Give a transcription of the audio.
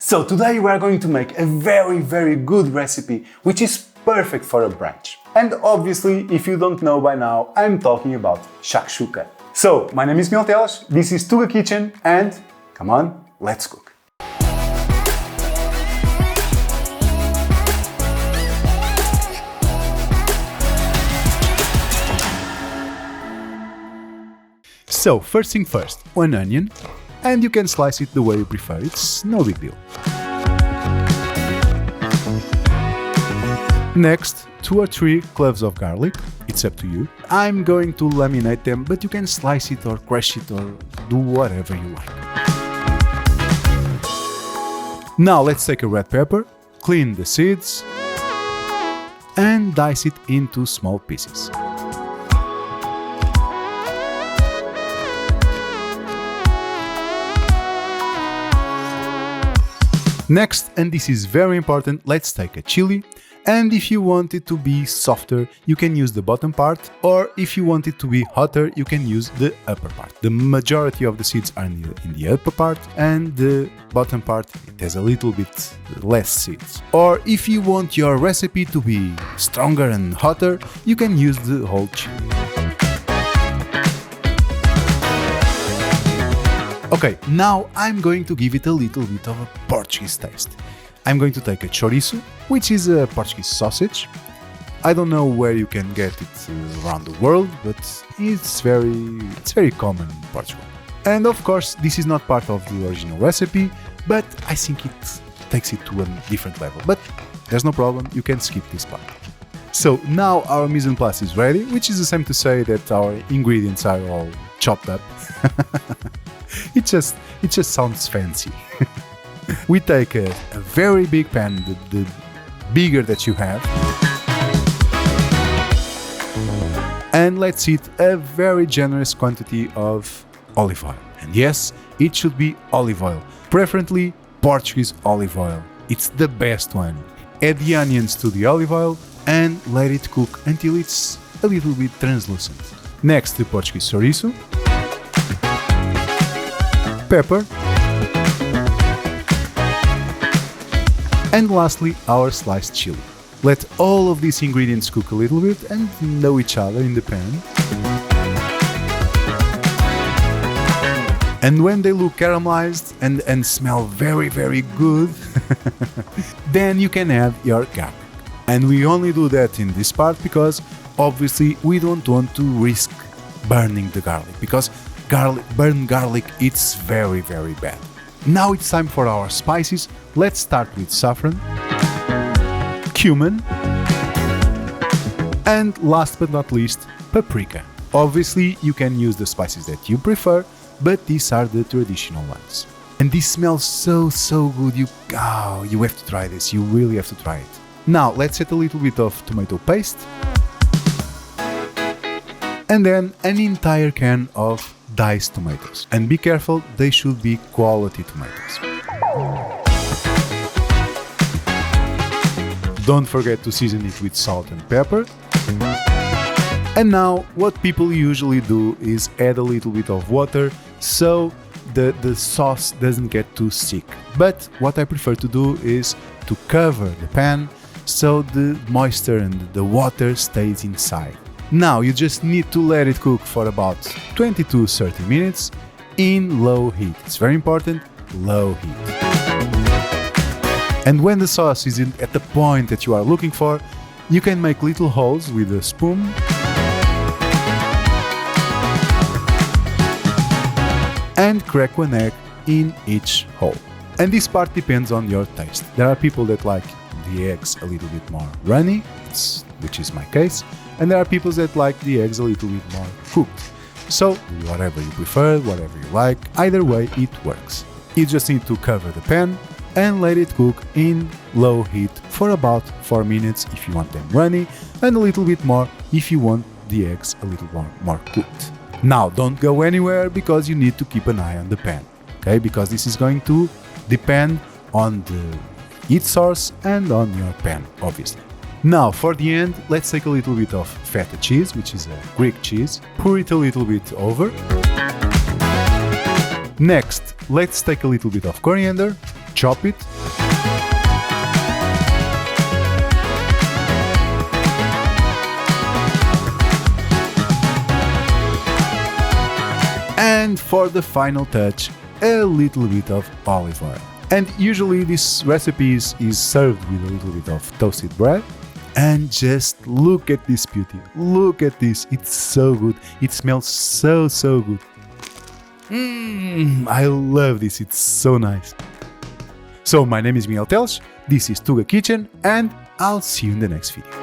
So today we are going to make a very good recipe which is perfect for a brunch. And obviously, if you don't know by now, I'm talking about shakshuka. So, my name is Miltelas, this is Tugakitchen, and come on, let's cook. So, first thing first, one onion, and you can slice it the way you prefer, it's no big deal. Next, 2 or 3 cloves of garlic, it's up to you. I'm going to laminate them, but you can slice it or crush it or do whatever you like. Now let's take a red pepper, clean the seeds, and dice it into small pieces. Next, and this is very important, let's take a chili, and if you want it to be softer, you can use the bottom part, or if you want it to be hotter, you can use the upper part. The majority of the seeds are in the upper part, and the bottom part, it has a little bit less seeds. Or if you want your recipe to be stronger and hotter, you can use the whole chili. Okay, now I'm going to give it a little bit of a Portuguese taste. I'm going to take a chouriço, which is a Portuguese sausage. I don't know where you can get it around the world, but it's very common in Portugal. And of course, this is not part of the original recipe, but I think it takes it to a different level. But there's no problem, you can skip this part. So now our mise en place is ready, which is the same to say that our ingredients are all chopped up. It just sounds fancy. We take a very big pan, the bigger that you have, and let's heat a very generous quantity of olive oil. And yes, it should be olive oil, preferably Portuguese olive oil. It's the best one. Add the onions to the olive oil and let it cook until it's a little bit translucent. Next, the Portuguese chouriço, pepper, and lastly our sliced chili. Let all of these ingredients cook a little bit and know each other in the pan. And when they look caramelized and smell very good, then you can add your garlic. And we only do that in this part because obviously we don't want to risk burning the garlic, because burnt garlic, it's very bad. Now it's time for our spices. Let's start with saffron, cumin, and last but not least, paprika. Obviously, you can use the spices that you prefer, but these are the traditional ones. And this smells so good. You have to try this. You really have to try it. Now let's add a little bit of tomato paste, and then an entire can of diced tomatoes. And be careful, they should be quality tomatoes. Don't forget to season it with salt and pepper. And now what people usually do is add a little bit of water so the sauce doesn't get too thick. But what I prefer to do is to cover the pan so the moisture and the water stays inside. Now you just need to let it cook for about 20 to 30 minutes in low heat. It's very important, low heat. And when the sauce is at the point that you are looking for, you can make little holes with a spoon and crack one egg in each hole. And this part depends on your taste. There are people that like the eggs a little bit more runny, which is my case, and there are people that like the eggs a little bit more cooked. So, whatever you prefer, whatever you like, either way it works. You just need to cover the pan and let it cook in low heat for about 4 minutes if you want them runny, and a little bit more if you want the eggs a little more cooked. Now don't go anywhere because you need to keep an eye on the pan, okay? Because this is going to depend on the heat source and on your pan, obviously. Now for the end, let's take a little bit of Feta cheese, which is a Greek cheese, pour it a little bit over. Next, let's take a little bit of coriander, chop it. And for the final touch, a little bit of olive oil. And usually this recipe is served with a little bit of toasted bread. And just look at this beauty. Look at this. It's so good. It smells so good. I love this. It's so nice. So my name is Miguel Teles. This is Tugakitchen, and I'll see you in the next video.